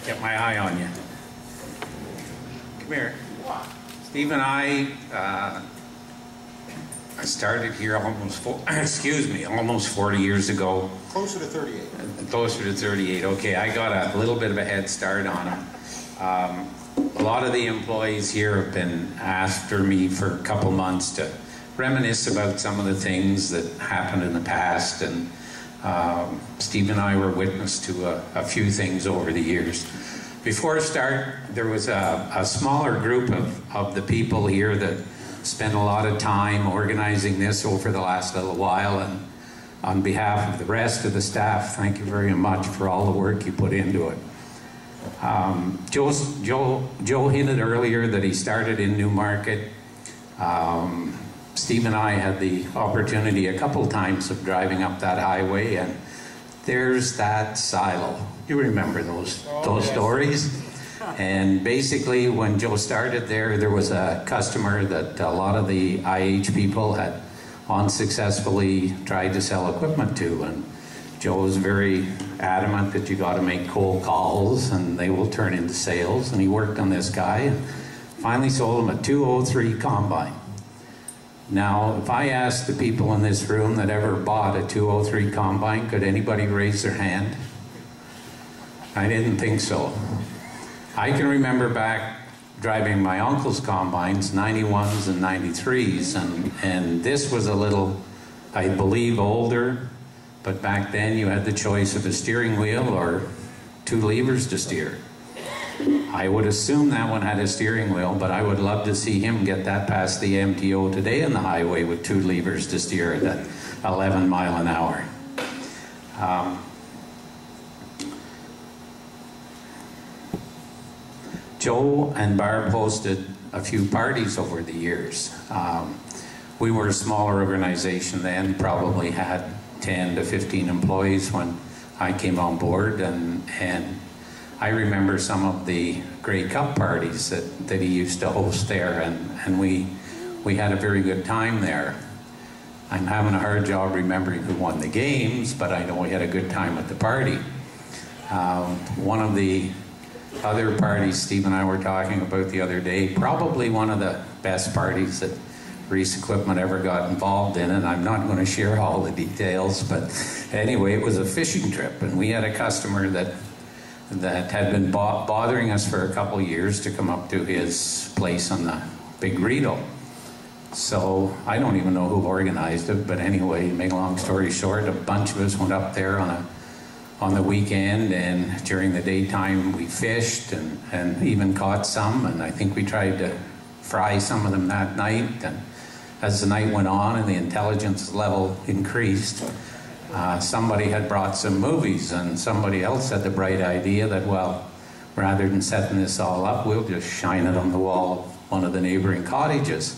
Get my eye on you. Come here. Steve and I started here almost, almost 40 years ago. Closer to 38. Closer to 38. Okay, I got a little bit of a head start on them. A lot of the employees here have been after me for a couple months to reminisce about some of the things that happened in the past, and Steve and I were witness to a few things over the years. Before I start, there was a smaller group of the people here that spent a lot of time organizing this over the last little while, and on behalf of the rest of the staff, thank you very much for all the work you put into it. Joe hinted earlier that he started in Newmarket. Steve and I had the opportunity a couple times of driving up that highway, and there's that silo. You remember those stories? And basically, when Joe started there was a customer that a lot of the IH people had unsuccessfully tried to sell equipment to, and Joe was very adamant that you got to make cold calls and they will turn into sales, and he worked on this guy and finally sold him a 203 combine. Now, if I asked the people in this room that ever bought a 203 combine, could anybody raise their hand? I didn't think so. I can remember back driving my uncle's combines, 91s and 93s, and this was a little, I believe, older, but back then you had the choice of a steering wheel or 2 levers to steer. I would assume that one had a steering wheel, but I would love to see him get that past the MTO today on the highway with 2 levers to steer it at 11 miles an hour. Joe and Barb hosted a few parties over the years. We were a smaller organization then, probably had 10 to 15 employees when I came on board, and I remember some of the Grey Cup parties that he used to host there, and we had a very good time there. I'm having a hard job remembering who won the games, but I know we had a good time at the party. One of the other parties Steve and I were talking about the other day, probably one of the best parties that Reis Equipment ever got involved in, and I'm not going to share all the details, but anyway, it was a fishing trip, and we had a customer that had been bothering us for a couple years to come up to his place on the Big Rideau. So I don't even know who organized it, but anyway, make a long story short, a bunch of us went up there on the weekend, and during the daytime we fished and even caught some, and I think we tried to fry some of them that night. And as the night went on and the intelligence level increased, somebody had brought some movies, and somebody else had the bright idea that, well, rather than setting this all up, we'll just shine it on the wall of one of the neighboring cottages.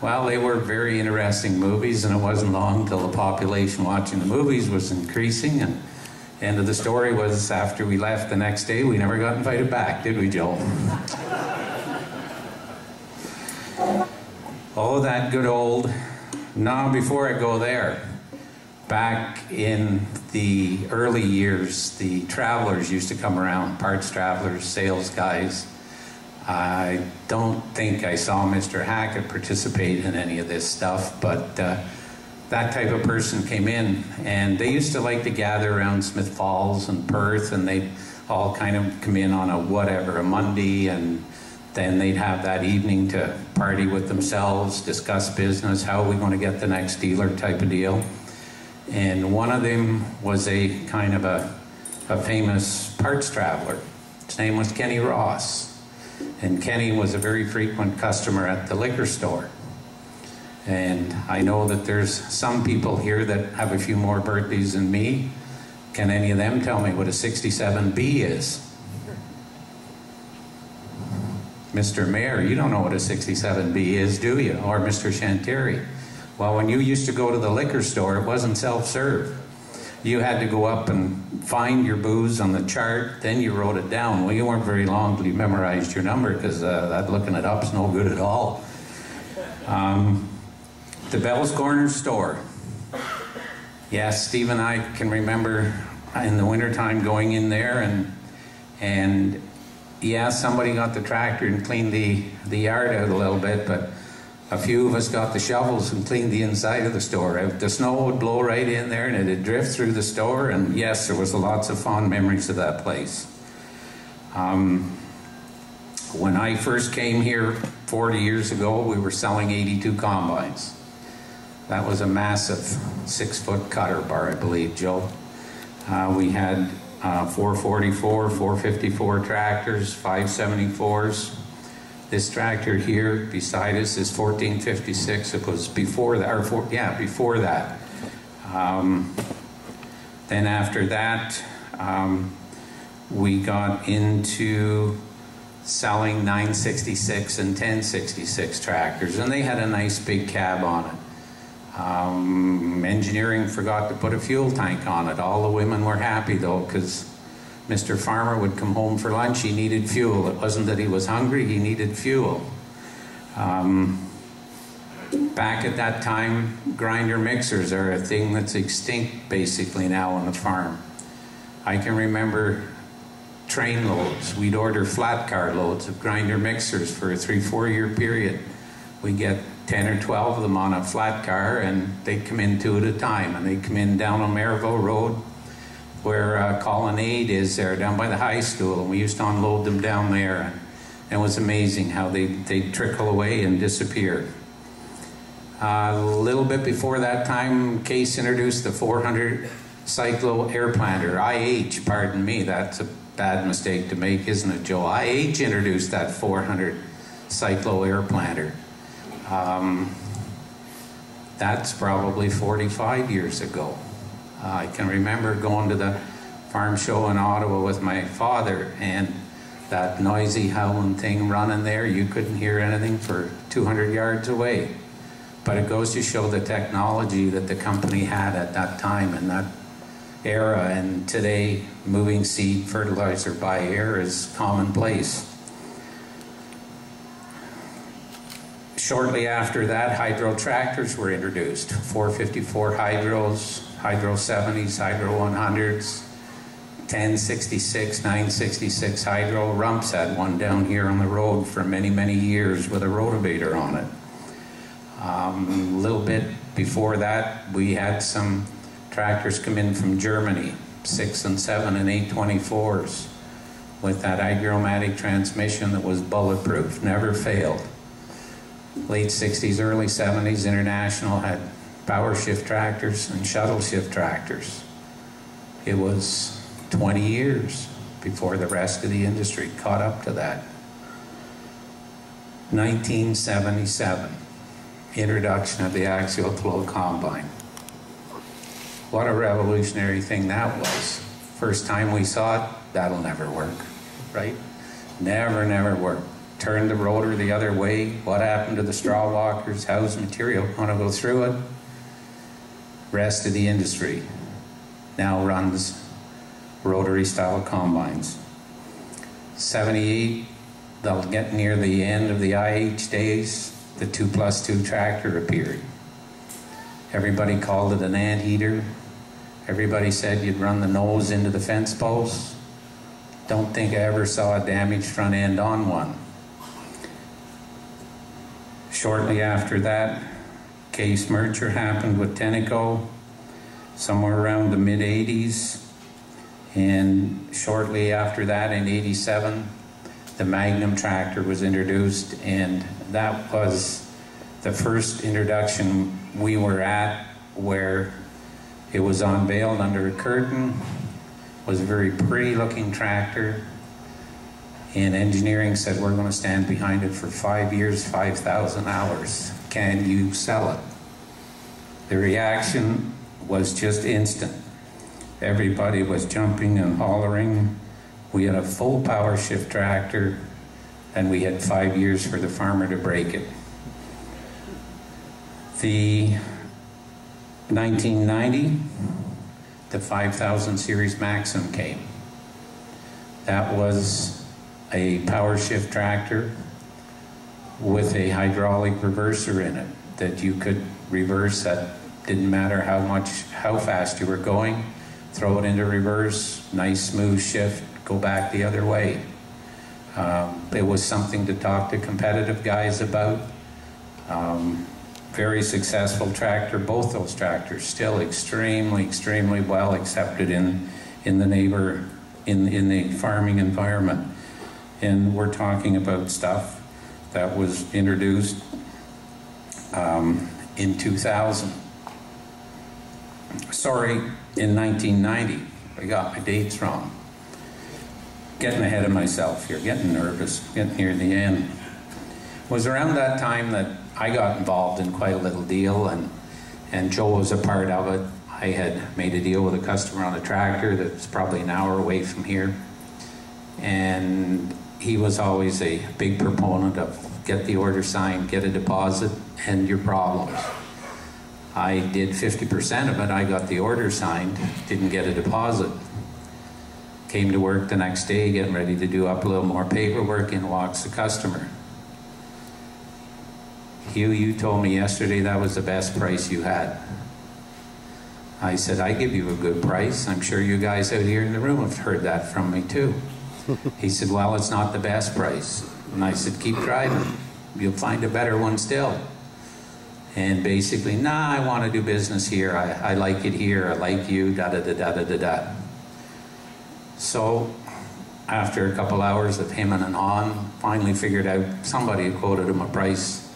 Well, they were very interesting movies, and it wasn't long till the population watching the movies was increasing, and the end of the story was, after we left the next day, we never got invited back, did we, Joe? Oh, that good old... Now, before I go there, back in the early years, the travelers used to come around, parts travelers, sales guys. I don't think I saw Mr. Hackett participate in any of this stuff, but that type of person came in, and they used to like to gather around Smith Falls and Perth, and they'd all kind of come in on a Monday, and then they'd have that evening to party with themselves, discuss business, how are we going to get the next dealer type of deal. And one of them was a kind of a famous parts traveler. His name was Kenny Ross. And Kenny was a very frequent customer at the liquor store. And I know that there's some people here that have a few more birthdays than me. Can any of them tell me what a 67B is? Mr. Mayor, you don't know what a 67B is, do you? Or Mr. Shanteri? Well, when you used to go to the liquor store, it wasn't self-serve. You had to go up and find your booze on the chart, then you wrote it down. Well, you weren't very long till you memorized your number, because that looking it up's no good at all. The Bell's Corner store. Yes, Steve and I can remember in the wintertime going in there, And yeah, somebody got the tractor and cleaned the yard out a little bit, but a few of us got the shovels and cleaned the inside of the store out. The snow would blow right in there and it'd drift through the store, and yes, there was lots of fond memories of that place. When I first came here 40 years ago, we were selling 82 combines. That was a massive 6-foot cutter bar, I believe, Joe. We had 444, 454 tractors, 574s. This tractor here beside us is 1456. It was before that, or before that. Then after that, we got into selling 966 and 1066 tractors, and they had a nice big cab on it. Engineering forgot to put a fuel tank on it. All the women were happy though, because Mr. Farmer would come home for lunch, he needed fuel. It wasn't that he was hungry, he needed fuel. Back at that time, grinder mixers are a thing that's extinct basically now on the farm. I can remember train loads. We'd order flat car loads of grinder mixers for a 3-4 year period. We'd get 10 or 12 of them on a flat car, and they'd come in 2 at a time, and they'd come in down on Maryville Road where Colonnade is there, down by the high school, and we used to unload them down there, and it was amazing how they'd trickle away and disappear. A little bit before that time, Case introduced the 400 cyclo air planter, IH, pardon me, that's a bad mistake to make, isn't it, Joe? IH introduced that 400 cyclo air planter. That's probably 45 years ago. I can remember going to the farm show in Ottawa with my father, and that noisy howling thing running there, you couldn't hear anything for 200 yards away. But it goes to show the technology that the company had at that time and that era, and today moving seed fertilizer by air is commonplace. Shortly after that, hydro tractors were introduced. 454 hydros, hydro 70s, hydro 100s, 1066, 966 hydro. Rumps had one down here on the road for many, many years with a rotavator on it. A little bit before that, we had some tractors come in from Germany, 6 and 7 and 824s, with that agromatic transmission that was bulletproof, never failed. Late 60s, early 70s, International had power shift tractors and shuttle shift tractors. It was 20 years before the rest of the industry caught up to that. 1977, introduction of the axial flow combine. What a revolutionary thing that was. First time we saw it, that'll never work, right? Never, never work. Turn the rotor the other way. What happened to the straw walkers? How's material going to go through it? Rest of the industry now runs rotary style combines. 78, they'll get near the end of the IH days, the 2+2 tractor appeared. Everybody called it an anteater. Everybody said you'd run the nose into the fence post. Don't think I ever saw a damaged front end on one. Shortly after that, Case merger happened with Tenneco, somewhere around the mid-80s. And shortly after that, in 87, the Magnum tractor was introduced, and that was the first introduction we were at where it was unveiled under a curtain. It was a very pretty looking tractor, and engineering said, we're going to stand behind it for 5 years, 5,000 hours. Can you sell it? The reaction was just instant. Everybody was jumping and hollering. We had a full power shift tractor, and we had 5 years for the farmer to break it. The 1990, the 5000 series Maxim came. That was a power shift tractor with a hydraulic reverser in it that you could reverse. That didn't matter how fast you were going, throw it into reverse, nice smooth shift, go back the other way. It was something to talk to competitive guys about. Very successful tractor. Both those tractors still extremely well accepted in the farming environment. And we're talking about stuff that was introduced in 2000. Sorry, in 1990. I got my dates wrong. Getting ahead of myself here, getting nervous, getting near the end. It was around that time that I got involved in quite a little deal, and Joe was a part of it. I had made a deal with a customer on a tractor that's probably an hour away from here, and he was always a big proponent of get the order signed, get a deposit, end your problems. I did 50% of it. I got the order signed, didn't get a deposit. Came to work the next day, getting ready to do up a little more paperwork, in walks the customer. Hugh, you told me yesterday that was the best price you had. I said, I give you a good price. I'm sure you guys out here in the room have heard that from me too. He said, well, it's not the best price. And I said, keep driving. You'll find a better one still. And basically, nah, I want to do business here. I like it here. I like you, da-da-da-da-da-da-da. So after a couple hours of him and on, finally figured out somebody had quoted him a price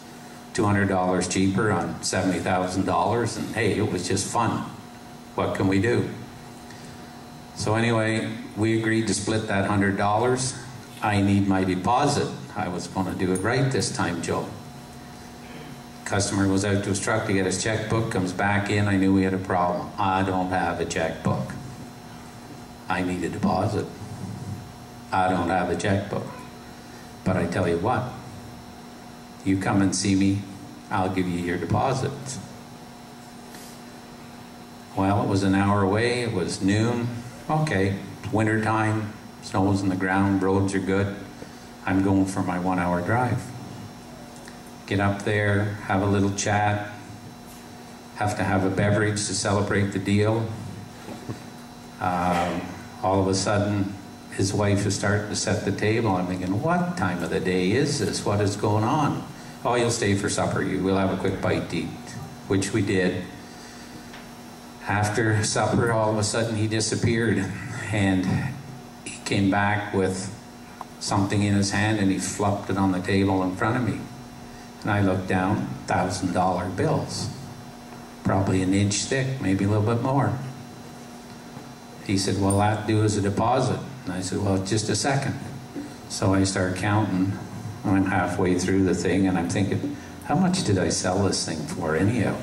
$200 cheaper on $70,000, and hey, it was just fun. What can we do? So anyway, we agreed to split that $100. I need my deposit. I was going to do it right this time, Joe. Customer was out to his truck to get his checkbook, comes back in. I knew we had a problem. I don't have a checkbook. I need a deposit. I don't have a checkbook. But I tell you what, you come and see me, I'll give you your deposit. Well, it was an hour away, it was noon. Okay, it's winter time, snow's on the ground, roads are good. I'm going for my 1 hour drive. Get up there, have a little chat, have to have a beverage to celebrate the deal. All of a sudden, his wife is starting to set the table. I'm thinking, what time of the day is this? What is going on? Oh, you'll stay for supper. We'll have a quick bite to eat, which we did. After supper, all of a sudden, he disappeared, and he came back with something in his hand, and he flopped it on the table in front of me. And I looked down, $1,000 bills, probably an inch thick, maybe a little bit more. He said, well, that'll do as a deposit. And I said, well, just a second. So I start counting. I'm halfway through the thing, and I'm thinking, how much did I sell this thing for anyhow?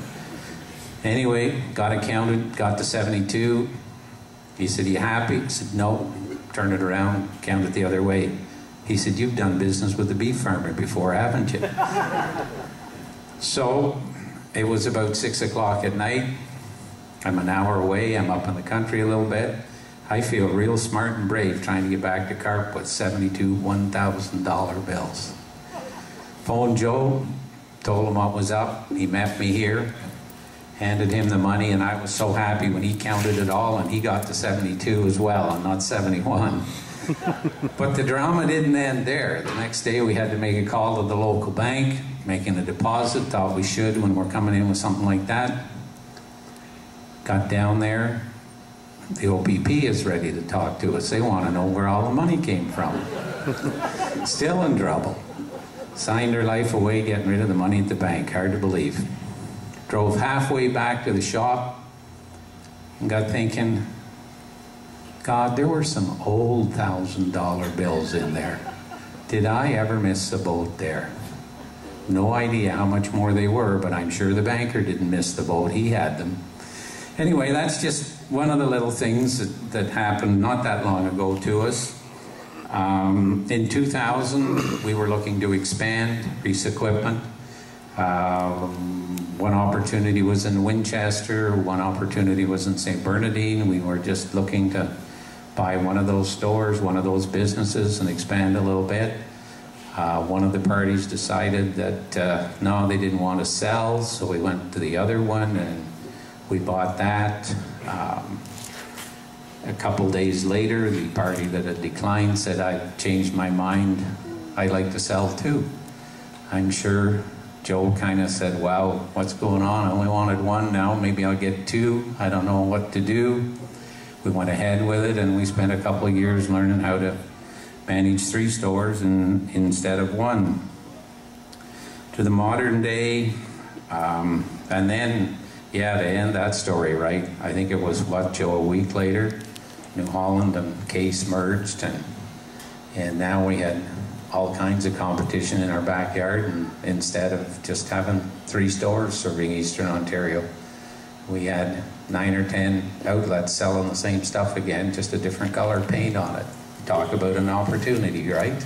Anyway, got it counted, got to 72. He said, you happy? I said, no. Turn it around, count it the other way. He said, you've done business with a beef farmer before, haven't you? So it was about 6 o'clock at night. I'm an hour away, I'm up in the country a little bit. I feel real smart and brave trying to get back to Carp with 72 $1,000 bills. Phoned Joe, told him what was up. He met me here, handed him the money, and I was so happy when he counted it all, and he got to 72 as well, and not 71. But the drama didn't end there. The next day we had to make a call to the local bank, making a deposit, thought we should when we're coming in with something like that. Got down there, the OPP is ready to talk to us. They want to know where all the money came from. Still in trouble. Signed her life away getting rid of the money at the bank, hard to believe. Drove halfway back to the shop and got thinking, God, there were some old $1,000 bills in there. Did I ever miss the boat there? No idea how much more they were, but I'm sure the banker didn't miss the boat. He had them. Anyway, that's just one of the little things that happened not that long ago to us. In 2000, we were looking to expand Reis equipment. One opportunity was in Winchester, one opportunity was in St. Bernardine. We were just looking to buy one of those stores, one of those businesses, and expand a little bit. One of the parties decided that no, they didn't want to sell, so we went to the other one and we bought that. a couple days later, the party that had declined said, "I've changed my mind. I'd like to sell too." I'm sure Joe kind of said, "Wow, what's going on? I only wanted one, now maybe I'll get two. I don't know what to do." We went ahead with it, and we spent a couple of years learning how to manage 3 stores instead of 1. To the modern day, and then, yeah, to end that story, right, I think it was, what, Joe, a week later, New Holland and Case merged, and now we had all kinds of competition in our backyard, and instead of just having 3 stores serving Eastern Ontario, we had 9 or 10 outlets selling the same stuff again, just a different color paint on it. Talk about an opportunity, right?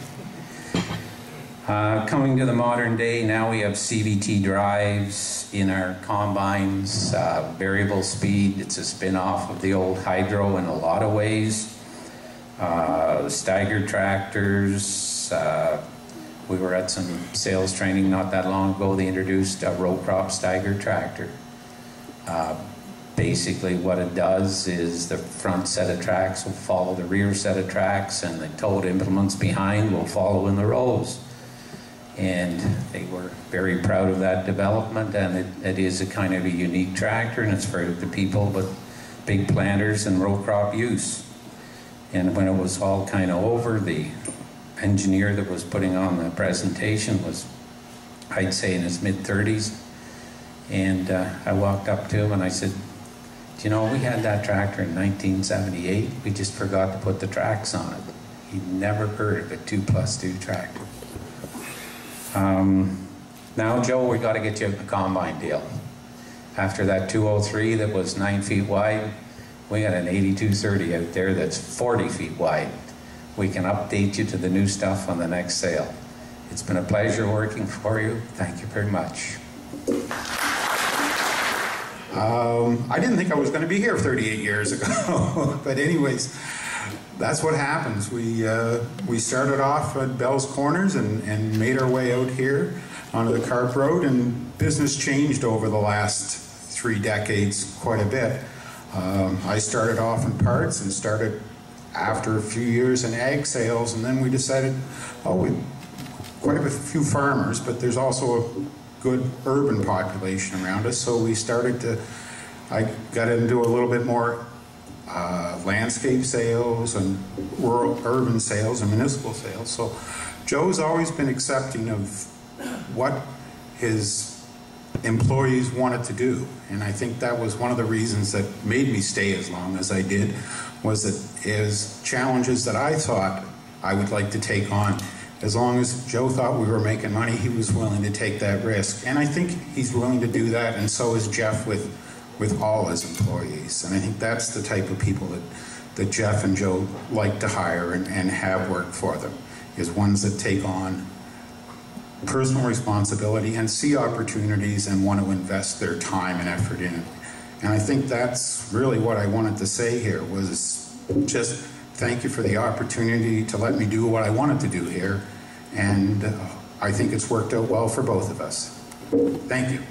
Coming to the modern day, now we have CVT drives in our combines, variable speed. It's a spin-off of the old hydro in a lot of ways. Stagger tractors. We were at some sales training not that long ago. They introduced a row crop stagger tractor. Basically what it does is the front set of tracks will follow the rear set of tracks, and the towed implements behind will follow in the rows. And they were very proud of that development, and it is a kind of a unique tractor, and it's for the people with big planters and row crop use. And when it was all kind of over, the engineer that was putting on the presentation was, I'd say, in his mid-30s. And I walked up to him and I said, "Do you know, we had that tractor in 1978. We just forgot to put the tracks on it." He'd never heard of a 2+2 tractor. Now, Joe, we got to get you a combine deal. After that 203 that was 9 feet wide, we got an 8230 out there that's 40 feet wide. We can update you to the new stuff on the next sale. It's been a pleasure working for you. Thank you very much. I didn't think I was going to be here 38 years ago, but anyways, that's what happens. We started off at Bell's Corners and made our way out here onto the Carp Road, and business changed over the last 3 decades quite a bit. I started off in parts and started after a few years in ag sales, and then we decided, quite a few farmers, but there's also a good urban population around us, so I got into a little bit more landscape sales and urban sales and municipal sales. So Joe's always been accepting of what his employees wanted to do, and I think that was one of the reasons that made me stay as long as I did, was that his challenges that I thought I would like to take on, as long as Joe thought we were making money, he was willing to take that risk. And I think he's willing to do that, and so is Jeff with all his employees. And I think that's the type of people that Jeff and Joe like to hire and have work for them, is ones that take on personal responsibility and see opportunities and want to invest their time and effort in it. And I think that's really what I wanted to say here, was just thank you for the opportunity to let me do what I wanted to do here. And I think it's worked out well for both of us. Thank you.